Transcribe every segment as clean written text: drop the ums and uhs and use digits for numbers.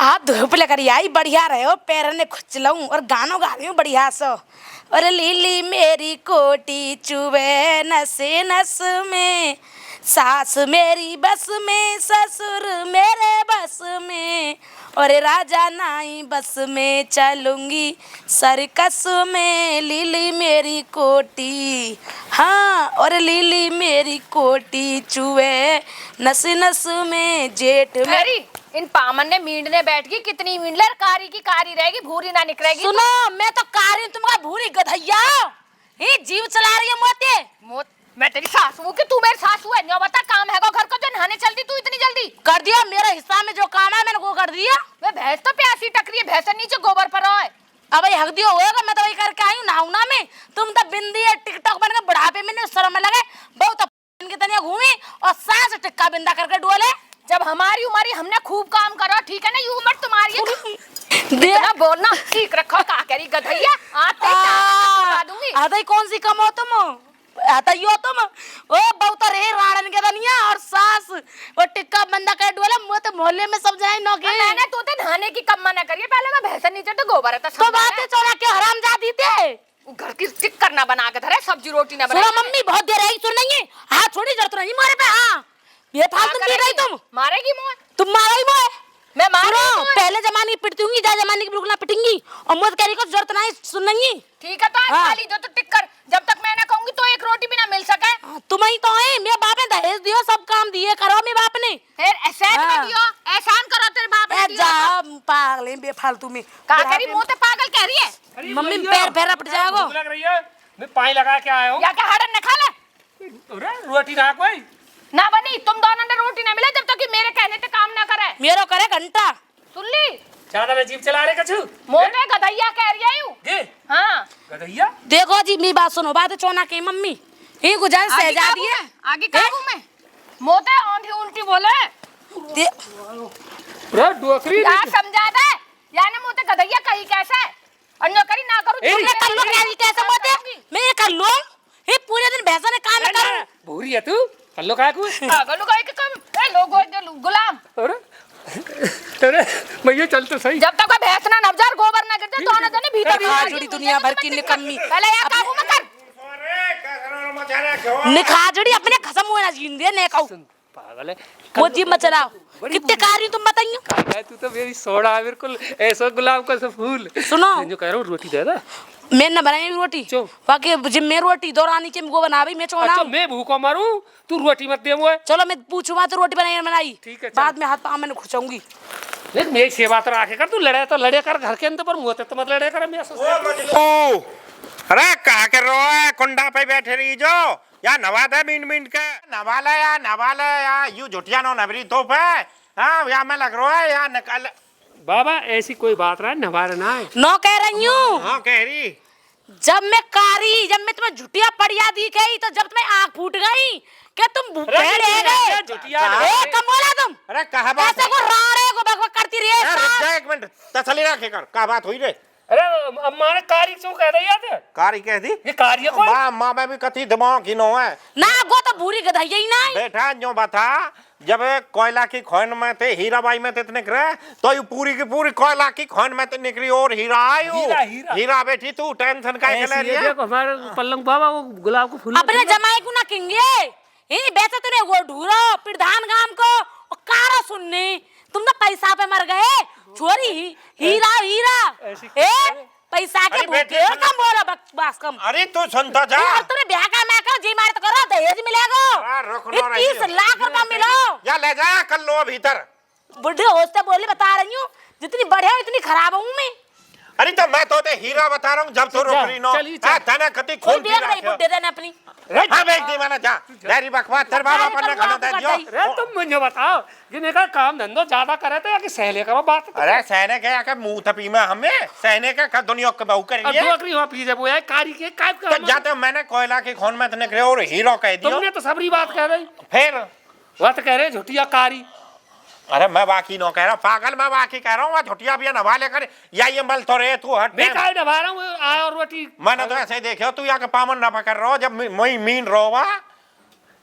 हाथ धूप लेकर आई बढ़िया रहे हो, पैर ने खुचलाऊं और गानों गा रही हूँ बढ़िया सो। और लीली मेरी कोटी चुवे नस नस में, सास मेरी बस में, ससुर मेरे बस में, और राजा नाई बस में, चलूंगी सर्कस में। लीली मेरी कोटी, हाँ, और लीली मेरी कोटी चुवे नस नस में, जेठ में। इन पामन ने मींडने बैठ गई, कितनी मींड ले, कारी की कारी रहेगी, भूरी ना निकलेगी। सुनो, मैं तो कारी, तुमका भूरी गधैया ही जीव चला रही है मोते। मैं तेरी सासू हूँ कि तू मेरी सासू है? न्यों बता, काम है घर को जो नहाने चलती तू इतनी जल्दी? कर दिया, मेरे हिस्सा में जो काम है मैंने वो कर दिया। मैं भैंस तो प्यासी टकरी है, भैंस नीचे गोबर पर है। अब हक दियो होगा, मैं तो वही करके आई हूँ नहाऊना में। तुम तो बिंदी है टिकटॉक बन के बुढ़ापे में नहीं शर्म लगे, बहुत के तनिया घूमी और सांस टिक्का बिंदा करके डोले। जब हमारी उम्र हमने खूब काम करा, ठीक है ना, ये उम्र तुम्हारी है। देखना बोलना ठीक रखो, का करी गधैया, आते दूंगी। आधा ही कौन सी कम हो तुम, आता ही हो तुम। ओ बहुत रे राड़न के दनिया और सास और टिक्का बंदा कर डोले, मुंह तो मोहल्ले में सब जाए नौके। मैंने तो नहाने की कम मना करिए, पहले मैं भैंस नीचे तो गोबर है तो बातें चोरा के हरामजादी थे। घर की टिक करना बना के धरे, सब्जी रोटी ना बना। सुनो मम्मी, बहुत देर है, सुन नहीं है, हाथ छोड़ी जरूरत नहीं मारे पे। हाँ, ये फालतू पीट रही तुम। मारेगी मोह, तुम मारोगी मोह, मैं मारो। पहले जमाने की पिटती होंगी, जा जमाने की बिल्कुल ना पिटेंगी। और मुझ कह रही को जरूरत नहीं, सुन नहीं। ठीक है, तो खाली जो तो टिक कर, जब तक मैं ना कहूंगी तो एक रोटी भी ना मिल सके। तुम ही तो है, मेरे बाप ने दहेज दियो, सब काम दिए करो मेरे बाप ने। फिर एहसान में दियो, एहसान करो तेरे बाप ने दियो। जा पागल है बेफालतू में, का करी मुंह ते पागल कह रही है। मम्मी पैर पैर पट जाएगा। लग रही है, मैं पानी लगा के आया हूं। या क्या हड़न न खा ले। अरे रोटी ना कोई ना बनी, तुम दोनों ने रोटी ना मिले जब तक कि मेरे कहने पे काम ना करे। मेरो करे घंटा सुन ली, ज्यादा मैं जीप चला रहे कछु मोटे गधैया कह रही हूँ। ये हाँ गधैया, देखो जी मेरी बात सुनो, बात चोना के मम्मी ही गुजारिश सहजादी है। आगे काबू में मोटे आंधी उल्टी बोले रे डोकरी क्या समझा दे, यानी मोटे गधैया कही कैसे अन्य करी ना करूं। तुमने कर लो क्या कैसे मोटे, मैं कर लो ये पूरे दिन भैंसा ने काम कर। भूरी है तू, कर लो काय को पागल हो गए कि कम ए लोगो गुलाम। अरे भैया चल तो सही। जब तक कोई भैंस ना नवजार गोबर ना गिर जाए दोनों जने भीतर निखाजड़ी दुनिया भर की निकम्मी। पहले या काबू में कर, निखाजड़ी अपने खसम हुए ना जीन दे ने कहू पागल है, वो जीव मत चलाओ। कितने कार्य तुम बताइयो। काका तू तो मेरी सोड़ा बिल्कुल ऐसा गुलाब का सा फूल। सुनो, जो कह रहा हूं रोटी दे दे। मैं न बनाई रोटी, बाकी जिम में रोटी दौरानी के वो बना भी मैं चोना। अच्छा मैं भूखा मारूं, तू रोटी मत दे मुझे। चलो मैं पूछूंगा तो रोटी बनाई ठीक है, बाद में हाथ पाँव मैंने खुचाऊंगी। देख मेरी सेवा तो आके कर, तू लड़े तो लड़े कर घर के अंदर, पर मुंह तो मत लड़े कर। ओ अरे क्या कर रहा है, कुंडा पे बैठे रही जो या नवा दे मिनट मिनट के नवा ले या यू झुटिया नो नबरी तो पे। हाँ या मैं लग रहा है या निकाल। बाबा ऐसी कोई बात रहा है, नवार ना है। नो कह रही हूँ। हाँ कह रही, जब मैं तुम्हें झुटिया पड़िया दी गई, तो जब तुम्हें आँख फूट गई क्या तुम भूखे रह गए? कम बोला तुम। अरे कहा बात ऐसे को राड़े को बकबक करती रही। एक मिनट तसली रखे कर, कहा बात हुई रे। अरे अम्मा ने कारी क्यों कह रही है? कारी कह दी, ये कारी कोई माँ में भी कथी दिमाग की नो है ना, वो तो भूरी गधैया ही ना है। बेटा जो बता, जब कोयला की खोन में थे हीराबाई में थे निकले, तो ये पूरी की पूरी कोयला की खोन में थे निकली और हीरा आयु हीरा बेटी तू टेंशन का ले रही है। देखो हमारे पल्लंग बाबा वो गुलाब को फूल अपने जमाई को ना किंगे ही बेचा तूने वो ढूरो प्रधान गांव को और कारा सुनने, तुम ना पैसा पे मर गए छोरी। हीरा ए पैसा के भूखे कम बोला बस कम। अरे तू सुनता जा, तूने ब्याह का मैं कर जी मार तो करो, दहेज मिलेगा 30 लाख रुपया मिलो या ले जा कर लो भीतर। बुढ़े होते बोली बता रही हूँ, जितनी बढ़िया इतनी खराब हूँ मैं। अरे तो मैं तो हीरा बता रहा हूँ, जब तो रोकरी नो तने कति खून पी रहा है। बुढ़े देने अपनी हाँ बेच दी मैंने, जा डेरी बकवास तेरे बाबा पर ने खाना दे दियो। अरे तुम मुझे बताओ, जिन्हें का काम धंधो ज्यादा करे तो या कि सहले करो बात। अरे सहने के आके मुंह थपी में हमें सहने के दुनिया के बहू करिए। डोकरी वहां पी जब वो है कारी के काय तो जाते मैंने कोयला की खोन में तने करे और हीरो कह दियो। तुमने तो सबरी बात कह रही, फिर वह तो कह रहे झुटिया कारी। अरे मैं बाकी नो कह रहा हूँ पागल, मैं बाकी कह रहा हूँ झुटिया भी नवा लेकर या ये मल तो रे तू हट। मैं काय नभा रहा हूँ आय और रोटी। मैंने तो ऐसे देखो तू या के पामन ना पकड़ रहा हो, जब मैं मीन रो वा।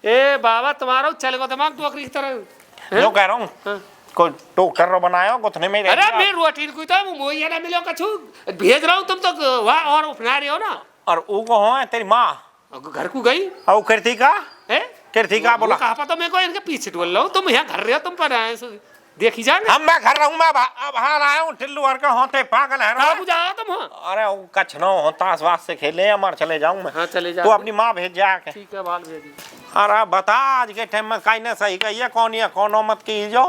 ए बाबा तुम्हारा चल गो दिमाग डोकरी की तरह जो कह रहा हूँ कोई डॉक्टर रो बनायो गुथने में अरे मैं रोटी कोई तो मोई ना मिलो कछु भेज रहा हूँ तुम तो वहाँ और उपना रहे हो ना। और वो को हो तेरी माँ घर को गई और करती का है करती का बोला कहा पता मैं को इनके पीछे बोल रहा हूँ तुम यहाँ घर रहे हो तुम पर आए देखी जाए हम मैं घर रहूं मैं बाहर आया हूँ टिल्लू और का होते पागल है ना कहाँ जाओ तुम हाँ अरे वो कछ न होता आसपास से खेले अमर चले जाऊं मैं हाँ चले जाओ तू अपनी माँ भेज जा के ठीक है बाल भेजी अरे बता आज के टाइम में कहीं ना सही कही है कौन या कौन मत की जो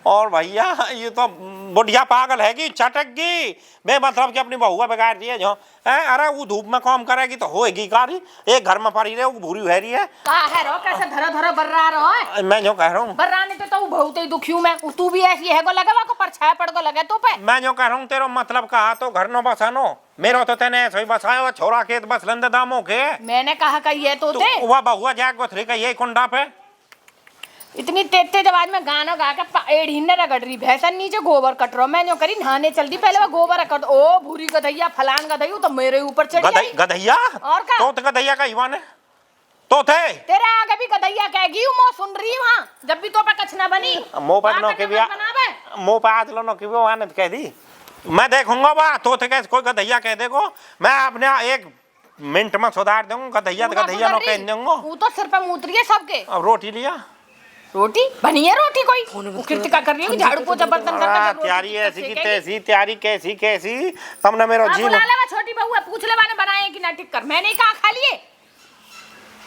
और भैया ये तो बुढ़िया पागल हैगी चटकगी बेमतलब की अपनी बहुआ बिगाड़ दिए जो है। अरे वो धूप में काम करेगी तो होएगी कारी एक घर में पड़ी रहे वो भूरी हैरी है का है रो कैसे धरो धरो बर्रा रहो है मैं जो कह रहा हूँ बर्राने पे तो बहुत ही दुखी हूं मैं तू भी ऐसी है को लगा को परछाया पड़ को लगे तो पे मैं जो कह रहा हूँ तेरा मतलब कहा तो घर नो बसानो मेरो तो तेने ऐसे ही बसाया छोरा खेत बस लंदे दामों के मैंने कहा कि ये तो दे वह बहुआ जाग गोथरी का यही कुंडा पे इतनी तेज आवाज में गाना गा के एड़ी न रगड़ रही भैंसा नीचे गोबर कट रहा मैं जो करी नहाने चल दी पहले वो गोबर कट ओ भूरी गधैया फलान गधैया तो मेरे ऊपर चढ़ गई गधैया और का तो गधैया का ईवान है तो थे तेरे आगे भी गधैया कहेगी मैं सुन रही हूं हां जब भी तो पे कछ ना बनी मो पर नो के भी मो पे आज लो नो के भी आनंद कह दी मैं देखूंगा बा तो थे कैसे कोई गधैया कह देगो मैं अपने एक मिनट में सुधार दूंगा गधैया गधैया नो कह दूंगा वो तो सिर पे मूतरी है सबके अब रोटी लिया रोटी बनी है रोटी कोई कृतिका कर रही है झाड़ू पोछा बर्तन करके तैयारी ऐसी की तैसी तैयारी कैसी कैसी तुमने मेरा जी बुला ले छोटी बहू है पूछ ले मैंने बनाए कि ना टिक कर मैंने कहा खा लिए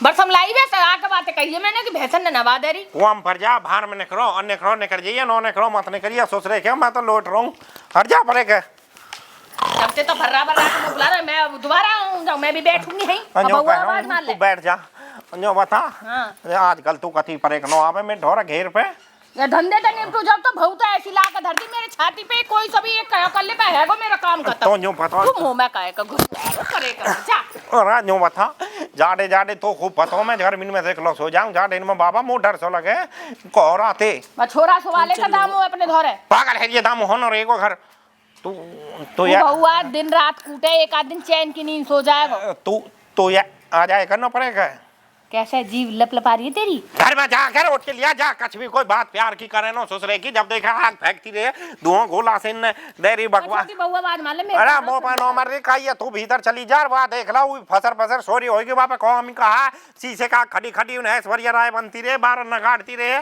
बस हम लाई वैसे आके बातें कही है मैंने कि भैंसन ने नवा दे रही वो हम पर जा बाहर में निकलो और निकलो निकल जाइए नो निकलो मत निकलिए सोच रहे क्या मैं तो लौट रहा हूँ हट जा पड़े के तब से तो भर्रा भर्रा के बुला रहा मैं दोबारा आऊंगा मैं भी बैठूंगी यहीं बहू आवाज मार ले तू बैठ जा जो बता हां आजकल तू कथी परे नो आवे मैं ढोरा घेर पे ये धंधे तो निपटू जब तो भऊ तो ऐसी ला के धर दी मेरे छाती पे कोई सभी एक कह कर ले का हैगो मेरा काम खत्म तो जो पता तू मुंह में काहे का घुस करेगा जा और जो बता जाडे जाडे तो खूब पतो मैं घर मिन में देख लो सो जाऊं जाडे में बाबा मुंह डर सो लगे कोहरा थे मैं छोरा सवाले का दाम हो अपने घरे पागल है ये दाम होनो रे को घर तू तो यार बहू आज दिन रात कूटे एक आध दिन चैन की नींद सो जाएगा तू तो या आ जाए करना पड़ेगा कैसे जीव लपलपा रही है तेरी घर में जाकर उठ के लिया जा कछ भी कोई बात प्यार की करे ना ससुरे की जब देखा आग फेंकती रहे धुआं गोला से न देरी बकवा बउआ बात मान ले मेरे अरे मो पर नो मर रे काई तू भीतर चली जा वहां देख ला वो फसर फसर सोरी होगी वहां पे को हम कहा शीशे का खड़ी खड़ी उन्हें ऐश्वर्या राय बनती रहे बार नगाड़ती रहे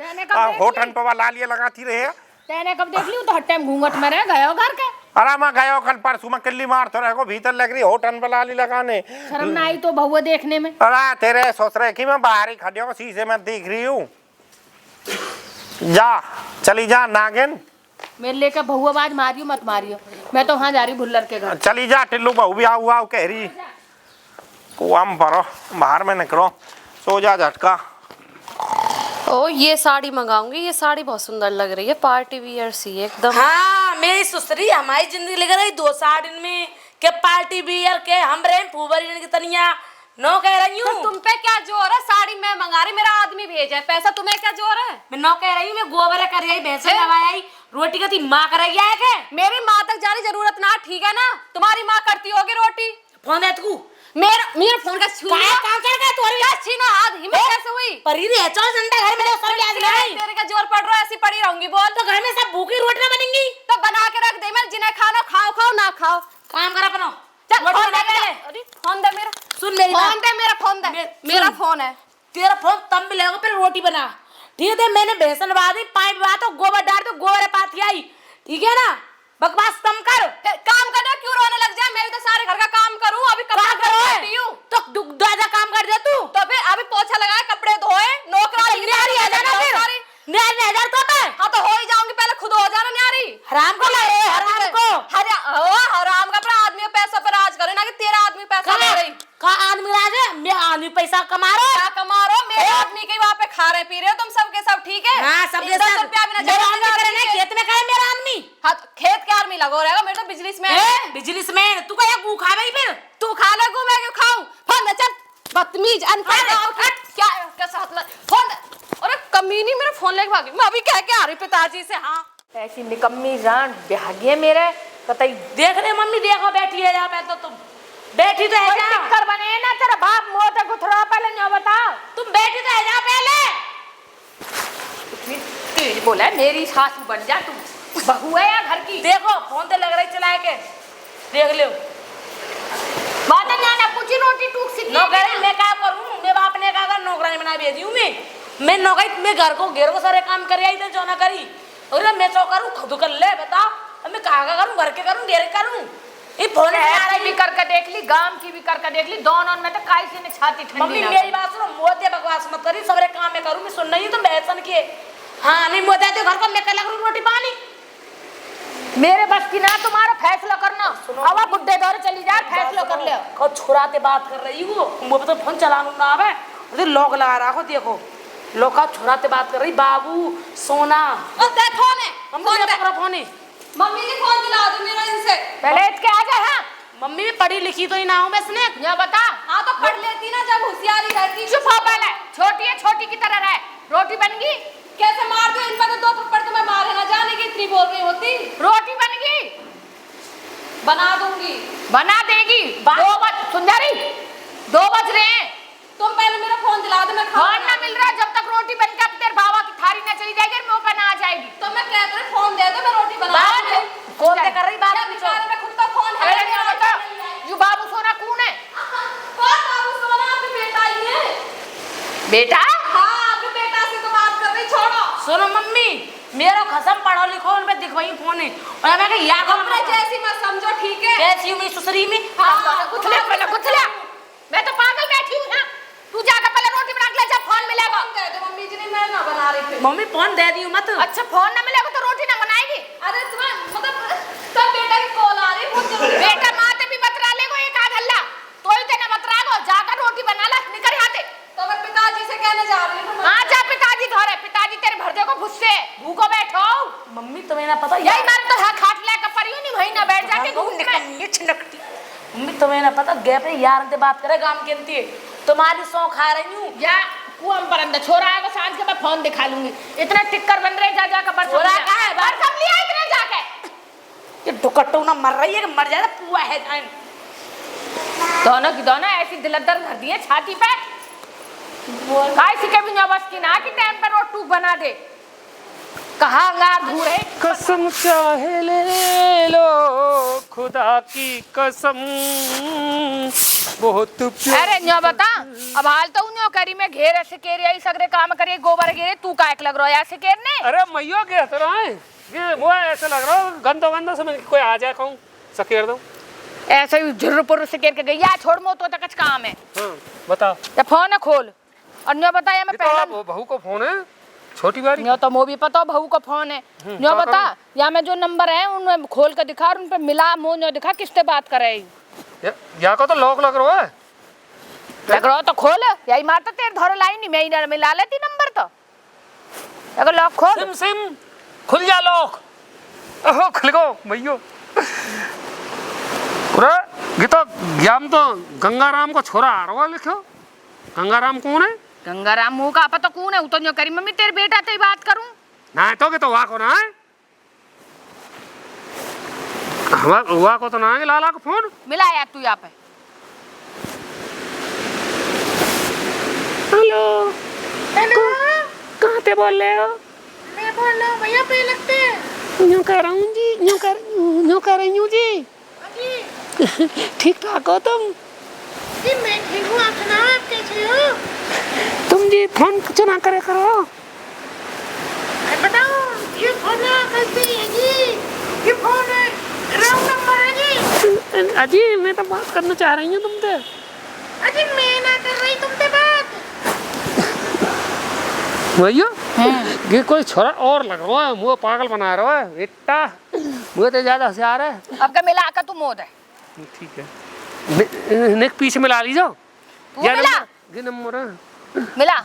होटल पे वाला लिए लगाती रहे तेने कब देख लियो तो हर टाइम घूंघट में रह गयो घर के अरे मैं गयो कल परसों में किल्ली मार तो रहो भीतर लग रही होटल पे लाली लगाने शर्म ना आई तो बउआ देखने में अरे तेरे सोच रहे कि मैं बाहर ही खड़ी हूँ शीशे में दिख रही हूँ जा चली जा नागिन मेरे लेकर बहू आवाज मारियो मत मारियो मैं तो वहां जा रही भुल्लर के घर चली जा टिल्लू बहू भी आऊ आऊ कह रही कुआम भरो बाहर में निकलो सो जा झटका ओ ये साड़ी मंगाऊंगी ये साड़ी बहुत सुंदर लग रही है पार्टी वियर सी एकदम हाँ मेरी सुसरी हमारी जिंदगी लग रही 2 साड़ी में के पार्टी बियर के हम रहे फूबरी की तनिया नो कह रही हूँ तो तुम पे क्या जोर है साड़ी मैं मंगा रही मेरा आदमी भेजा है पैसा तुम्हें क्या जोर है मैं नो कह रही हूँ मैं गोबर कर रही भैंसे नवाई रोटी का थी माँ कर रही है के मेरी माँ तक जाने जरूरत ना ठीक है ना तुम्हारी माँ करती होगी रोटी फोन है तू मेरा फोन का काम कर गया तोरी क्या छीना हाथ हिम्मत कैसे हुई परी रे चल संडा घर में सब ले आ गए तेरे का जोर पड़ रहा है ऐसी पड़ी रहूंगी बोल तो घर में सब भूखी रोटी ना बनेंगी तो बना के रख दे मैं जिन्हें खाना खाओ खाओ ना खाओ काम कर अपनो चल फोन दे मेरा फोन दे मेरा सुन मेरी फोन दे मेरा फोन दे मेरा फोन है तेरा फोन तब मिलेगा फिर रोटी बना ठीक है मैंने बेसन बादी पाइप बात तो गोबर डाल तो गोबर पाथी आई ठीक है ना बकवास कम कर काम करना क्यों रोने लग जाए मैं भी तो सारे घर का काम करूं अभी कपड़ा धोती हूं तो दादा काम कर दे तू तो फिर अभी पोछा लगाया कपड़े धोए नौकरानी न्यारी आ जाना फिर न्यारी आ जा तो मैं हां तो हो ही जाऊंगी पहले खुद हो जाना न्यारी हराम को ले हराम को हराम का अपना आदमी पैसा पर राज करे ना कि तेरा आदमी पैसा ले रही का आदमी राज है मैं आदमी पैसा कमा रहा क्या कमा रहे हो मेरे आदमी के वहां पे खा रहे पी रहे हो तुम सब के सब ठीक है हां सब के सब रुपया भी ना मेरा आदमी करे ना खेत में करे मेरा आदमी हां खेत के आदमी लगो रहेगा मेरे तो बिजनेस में बिजनेसमैन तू क्या गू खावे फिर तू खा ले गू मैं क्यों खाऊं फोन दे चल बदतमीज अनपढ़ क्या कैसा हाथ फोन अरे कमीनी मेरा फोन लेके भागी मैं अभी कह के आ रही पिताजी से हां ऐसी निकम्मी जान भाग्य मेरे कतई देख रहे मम्मी देखो बैठी है यहाँ पे तो तुम बैठी तो है ना कर बने ना तेरा बाप मोटा गुथरा पहले ना बताओ तुम बैठी तो है जा पहले तेज बोला है, मेरी सासू बन जा तू, बहू है या घर की। देखो फोन तो लग रही चलाए के देख लो बात है ना पूछी रोटी टूक सी नौकरी मैं क्या करूं मैं बाप ने कहा कर नौकरानी बना भेजी हूं मैं नौकरी मैं घर को घेर को सारे काम कर आई तो जो ना करी और मैं चौ करूं खुद कर ले बताओ अब मैं कहाँ का करूं घर के करूं घेर करूं ये फोन भी करके देख ली, गांव की भी करके देख ली, दोनों में तो काई ने छाती ठंडी। मम्मी मेरी बात सुनो मोदे बकवास मत करी सबरे काम में करूं मैं सुन नहीं तो बेहसन किए हाँ नहीं मोदे तो घर को मैं कर लग रोटी पानी मेरे बस की ना तुम्हारा फैसला करना। अब आप बुड्ढे दौरे चली जाए फैसला कर ले। को छुराते बात कर रही हूँ मुझे तो फोन चलाना ना आवे मुझे लॉक लगा रखो देखो लोग का छुराते बात कर रही बाबू सोना दे फोन है, मम्मी ने पकड़ा फोन है मम्मी की फोन दिला दो मेरा इनसे। पहले इसके आ जाए। हाँ मम्मी भी पढ़ी लिखी तो ही ना हूँ मैं स्नेक ये बता। हाँ तो पढ़ लेती ना जब होशियारी रहती। चुप हो पहले, छोटी है छोटी की तरह रहे। रोटी बन गई? कैसे मार दो इन पर तो 2 थप्पड़ तो मैं मारे ना जाने की इतनी बोल रही होती। रोटी बन गई? बना दूंगी। बना देगी। 2 बज सुन जा रही 2 बज रहे हैं। तुम पहले मेरा फोन दिला दो मैं फोन ना मिल रहा जब तक रोटी बन के तेरे बाबा की थारी ना चली जाएगी मुंह पे ना आ जाएगी। तो मैं कह रही फोन दे दो मैं रोटी बना दूंगी। कौन से कर रही बात बेचारे में खुद का फोन है। अरे ये बता यू बाबू सोना कौन है? कौन बाबू सोना? आपकी बेटा ही है। बेटा? हाँ आपके बेटा से तो बात कर रही छोड़ो। सुनो मम्मी मेरा खसम पढ़ो लिखो उन पे दिखवाई फोन है और मैं कहा या अपने जैसी मत समझो ठीक है। कैसी हूँ मैं सुसरी में कुछ ले पहले कुछ ले। मैं तो पागल बैठी हूँ। तू जाकर पहले रोटी बना के ले जा फोन मिलेगा। दे दो मम्मी जी ने मैं ना बना रही थी। मम्मी फोन दे दी मत अच्छा फोन ना मिलेगा तो रोटी ना बनाएगी? अरे तुम्हें मतलब तब बेटा की कॉल आ रही बहुत जरूरी। बेटा माते भी बतरा लेगो एक आध हल्ला तो ही तेने बतरा गो जाकर रोटी बना ला निकल आते। तो मैं पिताजी से कहने जा रही हूँ। हाँ जा पिताजी घरे पिताजी तेरे भर को गुस्से भूखो बैठो। मम्मी तुम्हें ना पता यही मार तो है खाट ले कर परी नहीं वही ना बैठ जाके ये छिनकती मम्मी तुम्हें ना पता गैप है यार से बात करे गांव के अंती तुम्हारी सौ खा रही हूँ या कुआं पर अंदर छोरा आएगा सांझ के मैं फोन दिखा लूंगी। इतने टिक्कर बन रहे जा जाकर बरसम छोरा कहाँ है? बरसम लिया इतने जाके ये दुकट्टू ना मर रही है कि मर जाए पुआ है टाइम दोनों की दोनों ऐसी दिलदर धर दिए छाती पे काय सी कभी ना बस की ना कि टाइम पर रोट टूक बना दे कहाँ अंगार धूरे। कसम चाहे ले लो खुदा की कसम बहुत प्यार। अरे न्यो बता अब हाल तो उन्हों करी में घेरे से केर यही सगरे काम करे गोबर घेरे तू कायक लग रहा है ऐसे केरने। अरे मैयो क्या तो रहा है ये वो ऐसे लग रहा है गंदा गंदा समझ कोई आ जाए कहूँ सकेर दो ऐसे ही झुर्रपुर से केर के गई या छोड़ मो तो कुछ काम है। हाँ बताओ या फोन है खोल और न्यो बता या मैं पहला बहू को फोन है छोटी बारी न्यो तो मो भी पता बहू का फोन है। न्यो बता या मैं जो नंबर है उनमें खोल कर दिखा और उन पे मिला मो न्यो दिखा किससे बात करे या को तो लॉक लग रहा है लग रहा तो खोल यही मारता तेरे धोरे लाई नहीं मैं ही मिला लेती नंबर तो अगर लॉक खोल सिम सिम खुल जा लॉक ओहो खुल गो मैयो पूरा ये तो ज्ञान तो गंगाराम को छोरा आ रहा है लिखो गंगाराम कौन है? गंगाराम मुंह का पता कौन है उतो न्यो करी मम्मी तेरे बेटा से ही बात करूं ना तो के तो वाको ना है हमारा वाको तो ना है लाला को फोन मिला यार तू यहाँ पे। हेलो हेलो कहाँ पे बोल रहे हो? मैं बोल रहा हूँ भैया पे लगते हैं यूँ कर रहा हूँ जी यूँ कर रही हूँ जी ठीक ठाक हो तुम जी मैं ठीक हूँ आप सुनाओ आप कैसे हो? तुम जी फोन चुना करे करो बताओ ये फोन कैसे है जी? ये फोन है रॉन्ग नंबर है जी। अजी मैं तो बात करना चाह रही हूँ तुमसे। अजी मैं ना कर रही तुमसे बात भैया ये कोई छोरा और लग रहा है मुँह पागल बना रहा है बेटा मुँह तो ज्यादा होशियार है। अब का मिला का तू मोद है ठीक है नेक पीछे मिला लीजो तू मिला ये नंबर है मिला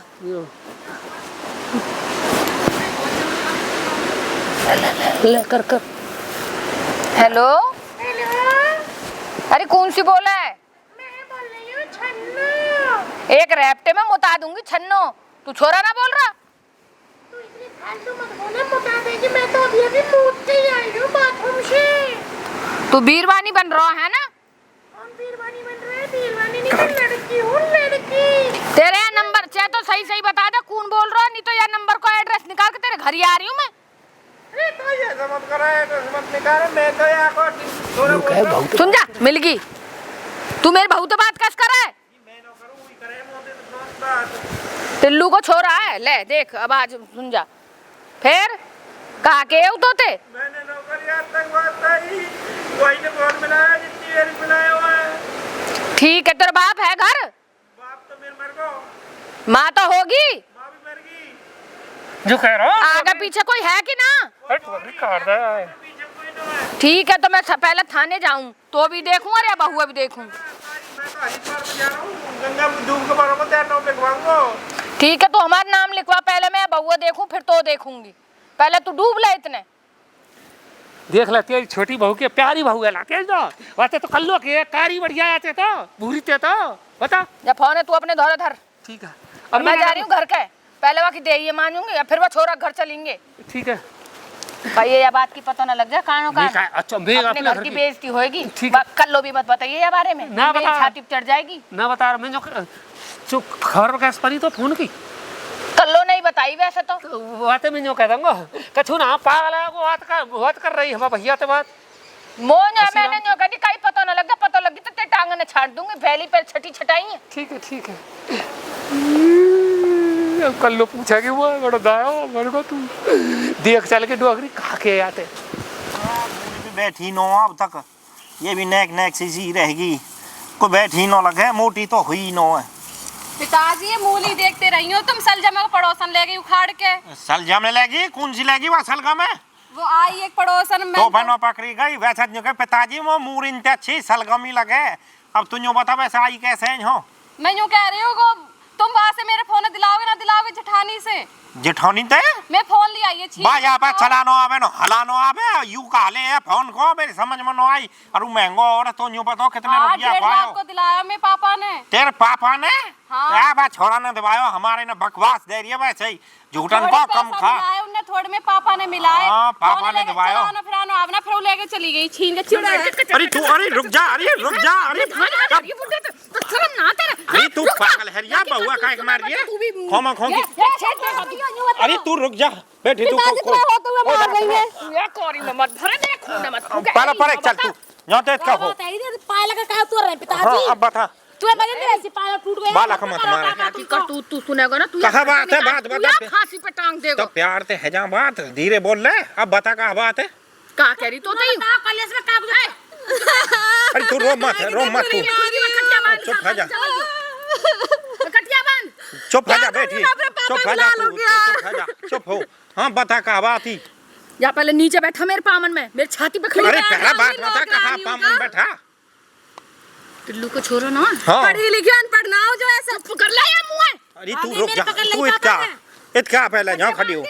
ले कर हेलो अरे कौन सी बोला है? मैं बोल रही हूँ छन्नो। एक रैप्टे में मुता दूंगी छन्नो तू छोरा ना बोल रहा तू इतनी फालतू मत बोले मुता देगी मैं तो अभी मूत के ही आई हूँ बाथरूम से। तू बीरवानी बन रहा है ना? कौन बीरवानी बन रहा है? बीरवानी नहीं मैं लड़की हूँ लड़की। तेरे नंबर चाहे तो सही बता दे कौन बोल रहा नहीं तो यार नंबर को एड्रेस निकाल के तेरे घर ही आ रही हूँ मैं। अरे तो ये मत करो, एड्रेस मत निकालो, मैं तो यहाँ को थोड़ा बोल सुन जा, मिल गई। तू मेरे बहू तो बात कस कर है। मैं न करूँ, वही करे मोटे तो बात। टिल्लू को छोरा है, ले देख अब आज सुन जा। फिर कहा के उतोते मैंने नौकरी आज तक बात आई, वही ने फोन मिलाया जितनी देर मिलाया हुआ है। ठीक है, तेरा बाप है घर? बाप तो मेरे मर गो, माँ तो होगी, माँ भी मर गई। जो कह रहा हूँ आगे पीछे कोई है कि ना? काट दे। पीछे कोई न है। ठीक है, तो मैं पहले थाने जाऊं तो भी देखूं और या बहुआ भी देखूं। मैं तो हरिद्वार में जा रहा हूँ, गंगा में डूब के मारूंगा, तेरा नाम लिखवाऊंगा। ठीक है, तो हमारा नाम लिखवा, पहले मैं बहुआ देखूं फिर तो देखूंगी। पहले तू डूब ले इतने। देख ले तेरी छोटी बहू की प्यारी बहू है लाते जो वाते तो कल्लो के कारी बढ़िया आते तो भूरी ते तो बता। जब फोन है तू अपने धोरे धर। ठीक है, अब मैं जा रही हूँ घर के, पहले वहाँ की देही मानूंगी या फिर वो छोरा घर चलेंगे। ठीक है। भाई ये बात की पता ना लग जाए कानों का। अच्छा मैं अपने घर की बेइज्जती होएगी। ठीक है। कल्लो भी मत बताइए ये बारे में, ना मेरी बता। छाती पे चढ़ जाएगी। ना बता रहा मैं जो चुप खबर कैसे पड़ी तो फोन की कल्लो नहीं बताई वैसे तो। बातें मैं जो कह दूंगा कछु ना पागल है वो बात कर रही है भैया तो बात मोन है, मैंने जो कही कहीं पता ना लग गया, पता लगी तो ते टांग ने छाट दूंगी, फैली पे छठी छटाई है। ठीक है। ठीक है, अब कल लो पूछा कि वो बड़ा दायो मेरे को तू देख चल के डोगरी खा के आते बैठी नो अब तक, ये भी नेक नेक सी रहेगी, को बैठी नो लगे, मोटी तो हुई नो है। पिताजी ये मूली देखते रही हो तुम, सलजमा को पड़ोसन ले गई उखाड़ के। सलजम में लगी, कौन सी लगी वहाँ सलगम में? वो आई एक पड़ोसन में तो बनो पकड़ी गई, वैसा जो पिताजी वो मूरिन ते अच्छी सलगमी लगे। अब तुम बता वैसे आई कैसे हो? मैं यूँ कह रही हूँ तुम वहाँ से मेरे फोन दिलाओगे ना दिलाओगे जेठानी से? जेठानी ते मैं फोन ले आई है बा यहाँ पे चलानो आवे नो हलानो आवे, यू काले है फोन को मेरी समझ में न आई। और महंगो और तो यूँ बताओ कितने रुपया पायो? को दिलाया मेरे पापा ने। तेरे पापा ने? हाँ। क्या बात छोड़ा ने दबायो, हमारे ने बकवास दे रही है वैसे ही, झूठन को कम खा। उन्हें थोड़े में पापा ने मिलाए। हाँ, पापा ने दबायो। फिर फिर लेके चली गई, छीन के चिड़ा। अरे तू अरे रुक जा, अरे रुक जा, अरे शर्म ना तेरे। अरे तू पागल है या बहुआ काहे मार रही है? खोमा खोगी। अरे तू रुक जा, बैठी तू को मार रही है। ये कोरी में मत भरे, देखो ना मत। पर चल तू यहाँ ते का हो। पाए लगा का तोड़ रहे पिताजी। हाँ अब बता, तू बजन दे ऐसी पाए टूट गया। बाला का मत मार। तू सुनेगा ना, तू कहा बात है, बात बता। फांसी पे टांग देगा। तो प्यार ते है जा बात, धीरे बोल ले। अब बता का बात है? का कह रही तो तई कॉलेज में का बुझाए। अरे तू रो मत तू, चुप हो जा, कटिया बंद। चुप हो जा, बैठी चुप हो जा तू, चुप हो जा, चुप हो। हाँ बता का बात ही। या पहले नीचे बैठा मेरे पामन में, मेरी छाती पे खड़ी। अरे पहला बात बता, कहाँ पामन बैठा? टिल्लू को छोड़ो ना। हाँ। पढ़ी लिखी अनपढ़ ना हो जो ऐसा पकड़ ले या मुंह। अरे तू रुक जा, तू इतका पहले जहाँ खड़ी हो।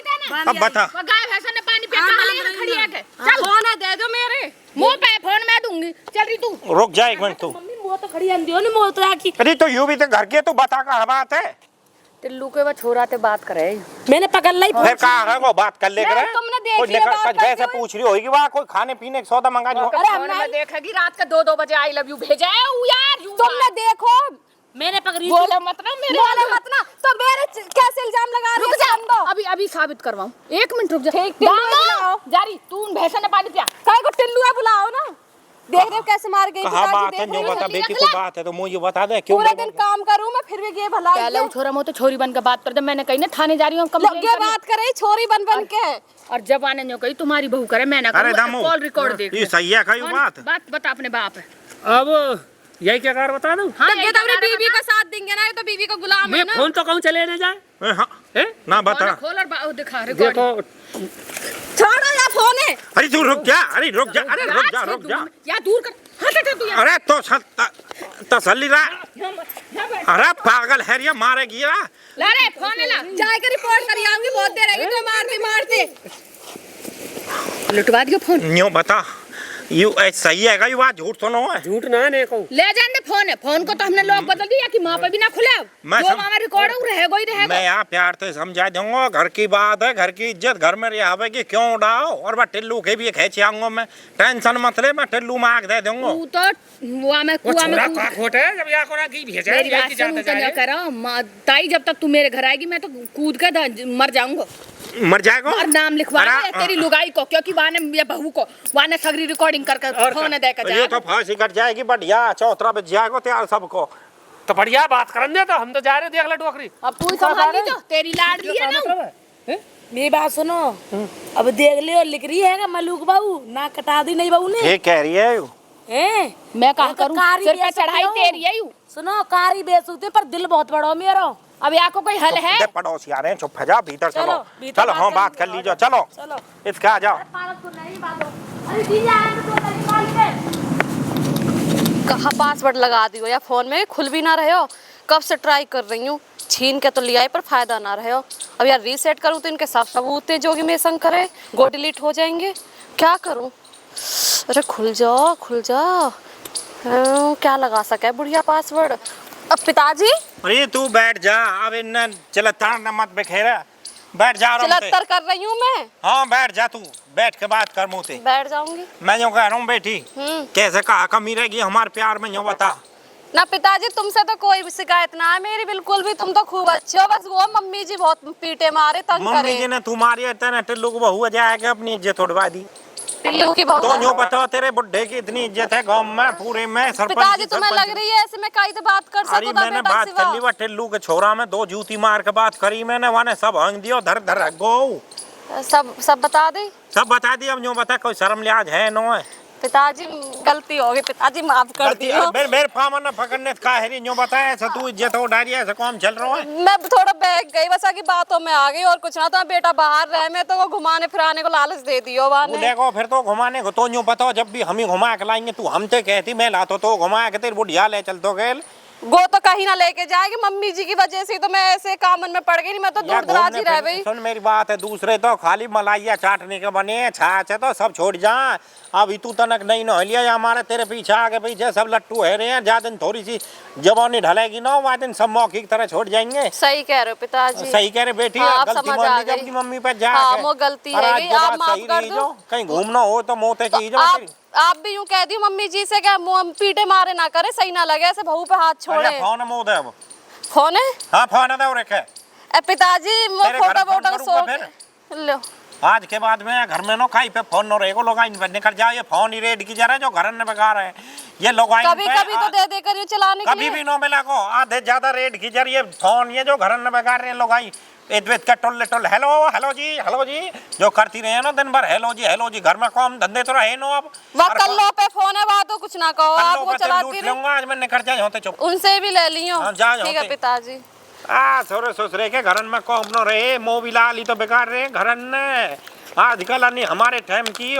अब बता। वो गाय भैंस ने पानी पिया कहाँ ले खड़ी है के? चल फोन दे दो मेरे मुंह पे, फोन मैं दूंगी। चल रही तू। रुक जा एक मिनट तू। मम्मी मुंह तो खड़ी अंधी हो नहीं, मुंह तो आखी। अरे तो यूं भी तो घर के, तू बता का बात है? टिल्लू के वो छोरा ते बात करे। मैंने पकड़ ली। फिर कहा है वो बात कर ले करे? तुमने देख लिया बात जैसे पूछ रही होगी वहाँ कोई खाने पीने का सौदा मंगा लो। अरे हमने देखेगी रात के 2-2 बजे आई लव यू भेजा है यार। तुमने देखो मैंने पकड़ी। बोले मत ना मेरे, बोले मत ना, तो मेरे कैसे इल्जाम लगा रही है? अभी साबित करवाऊं। 1 मिनट रुक जा। बुलाओ। जारी तू भैंसा ने पानी पिया। काय को टिल्लू है, बुलाओ ना। देख रहे हो कैसे मार गई? कहा बात है जो बता, बेटी को बात है तो मुझे बता दे। क्यों पूरा दिन काम करूं मैं फिर भी ये भला पहले वो छोरा तो छोरी बन के बात कर दे। मैंने कही ना थाने जा रही हूँ ये बात करे छोरी बन बन के। और जब आने जो कही तुम्हारी बहू करे, मैं ना करूँ। कॉल रिकॉर्ड देख ये सही है कहीं बात बता अपने बाप है। अब यही क्या कार बता दूं? हाँ, ये तो अपनी बीवी का साथ देंगे ना, ये तो बीवी को गुलाम है मैं ना। फोन तो कहूँ चले ना जाए। हाँ ना बता। खोल और दिखा रिकॉर्ड। देखो छोड़ो या फोन है। अरे तू रुक जा, अरे रुक जा, अरे रुक जा। या दूर कर, हट तू। अरे तो तसल्ली रहा। अरे पागल है ये, मारेगी रा। ला रे फोन ला, जाए के रिपोर्ट करी आऊंगी, बहुत देर रहेगी तो मारते लुटवा दियो फोन। न्यों बता यू सही है यू बात झूठ सुनो है झूठ ना ने कहूं ले जाने फोन है, फोन को तो हमने लॉक बदल दिया कि वहाँ पे भी ना खुले। मैं जो वहाँ रिकॉर्ड रहेगा ही रहेगा। मैं यहाँ प्यार से समझा दूंगा, घर की बात है, घर की इज्जत घर में रहा कि क्यों उड़ाओ। और मैं टिल्लू के भी खेच आऊंगा, मैं टेंशन मत ले, मैं टिल्लू में आग दे दूंगा। तू तो कुआं में वो कुआं में छोरा कूद- का खोट है जब यहाँ को ना की भेजा मेरी बात सुन, तो क्या कर रहा हूँ ताई, जब तक तू मेरे घर आएगी मैं तो कूद के मर जाऊंगा मर जाएगा और नाम लिखवा अरे, तेरी लुगाई को, क्योंकि वाने या बहू को वाने सगरी रिकॉर्डिंग कर फोन दे कर ये तो फांसी कट जाएगी बढ़िया, चौतरा बज जाएगा तैयार सबको। तो बढ़िया बात करन दे, तो हम तो जा रहे देख ले डोकरी। अब तू ही संभाल ली जो तेरी लाडली है ना। मेरी बात सुनो, अब देख लियो लिख रही है मलूक बाबू, ना कटा दी नहीं बाबू ने। ये कह रही है यू मैं कहा तो करूं, कारी सिर पे बेच चढ़ाई सकते हो। तेरी है यू। सुनो कारी बेचते पर दिल बहुत बड़ा हो मेरा। अब यहाँ को कोई हल है? पड़ोसी आ रहे हैं, चुप हो जा, भीतर चलो चलो, भीतर चलो, हाँ बात कर लीजिए, चलो चलो इसका आ जाओ। कहाँ पासवर्ड लगा दी हो या फोन में खुल भी ना रहे हो। कब से ट्राई कर रही हूँ, छीन के तो लिया है पर फायदा ना रहे हो। अब यार रीसेट करूँ तो इनके सब सबूत हैं जो कि मेरे संग करे गो डिलीट हो जाएंगे। क्या करूँ? अरे खुल जाओ खुल जाओ। क्या लगा सके बुढ़िया पासवर्ड। अब पिताजी अरे तू बैठ जा, अब इन चलता न मत बिखेरा, बैठ जा रहा हूँ। चलत्तर कर रही हूँ मैं। हाँ बैठ जा, तू बैठ के बात कर मुँह। बैठ जाऊंगी। मैं जो कह रहा हूँ बेटी, कैसे कहा कमी रहेगी हमारे प्यार में, यो बता। ना पिताजी तुमसे तो कोई भी शिकायत ना है मेरी बिल्कुल भी, तुम तो खूब अच्छे हो। बस वो मम्मी जी बहुत पीटे मारे तंग करे। मम्मी जी ने तुम्हारी इतना टिल्लू को बहू जाएगा अपनी इज्जत उड़वा दी। टिल्लू की बहू। तो यूँ बताओ तेरे बुड्ढे की इतनी इज्जत है गाँव में पूरे में, सरपंच पिताजी तुम्हें लग रही है ऐसे मैं कहीं तो बात कर अरे सकूं मैंने बात कर ली, वो टिल्लू के छोरा में 2 जूती मार के बात करी मैंने, वाने सब हंग दियो धर धर गो सब बता दे। सब बता दिया। अब यूँ बता कोई शर्म लिहाज है नो है? पिताजी गलती हो गई पिताजी, माफ कर दियो। मेरे फामन न पकड़ने का है यूँ बताया, ऐसा तू इज्जत हो डाली, ऐसा काम चल रहा है। मैं थोड़ा बहक गई बस की बातों में आ गई और कुछ ना। तो बेटा बाहर रहे, मैं तो वो घुमाने फिराने को लालच दे दियो वाने। देखो फिर तो घुमाने को तो यूँ बताओ, जब भी हम ही घुमा के लाएंगे तू हमसे कहती मैं लातो तो घुमा के तेरी बुढ़िया ले चल तो गेल। वो तो कहीं ना लेके जाएगी मम्मी जी की वजह से, तो मैं ऐसे कामन में पड़ गई नहीं, मैं तो दूर दराज ही रह गई। सुन मेरी बात है, दूसरे तो खाली मलाइया चाटने के बने, छाछ है तो सब छोड़ जा। अभी तू तनक नहीं न लिया, हमारे तेरे पीछे आगे पीछे सब लट्टू है रहे हैं। जा दिन थोड़ी सी जवानी ढलेगी ना, वह दिन सब मौखी की तरह छोड़ जाएंगे। सही कह रहे हो पिताजी। सही कह रहे बेटी। हाँ, गलती समझ मान आ ली गई। अपनी मम्मी पे जा। हाँ, वो गलती है गई, आप माफ कर दो। कहीं घूमना हो तो मोते की जो आप भी यूं कह दी मम्मी जी से, क्या पीटे मारे ना करे, सही ना लगे ऐसे बहू पे हाथ छोड़े। फोन मोह दे अब। फोन है? हाँ फोन दे रखे। ए पिताजी वो तेरे घर फोटो फोन वोटो करूंगा सो लो। आज के बाद में घर में नो खाई पे फोन न रहेगा, लोग निकल जाओ। ये फोन ही रेड की जा रहा है जो घर में बेकार है। ये लोग कभी कभी तो दे दे कर ये चलाने के कभी लिए। भी नो मिला को आधे ज्यादा रेड की जा रही है फोन, ये जो घर में बेकार रहे लोग आई का टोल टोल हेलो हेलो जी जो करती रहे ना दिन भर, हेलो जी। घर में काम धंधे तो रहे नो। अब वो कल्लो पे फोन है, वहाँ तो कुछ ना कहो, आप वो चलाती रहे। आज मैं निकल जाए होते चुप। उनसे भी ले लियो। ठीक है पिताजी। सोरे ससुरे के घर में कौम न रहे, मोबिल आली तो बेकार रहे घर ने। आजकल अन्य हमारे टाइम की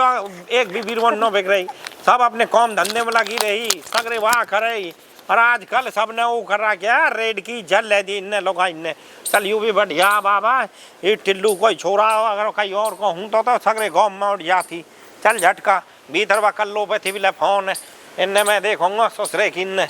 एक भी बीरवन न बिक रही, सब अपने कौम धंधे में लगी रही, सगरे वाह करे। और आजकल सब ने वो कर रहा क्या, रेड की जल ले दी इनने लोग इनने। चल यू भी बढ़िया बाबा, ये टिल्लू कोई छोरा हो अगर कहीं और को हूँ तो सगरे गाँव में उठ जाती। चल झटका भीतर वा कल्लो पे थी भी फोन इनने मैं देखूंगा ससुरे की इनने।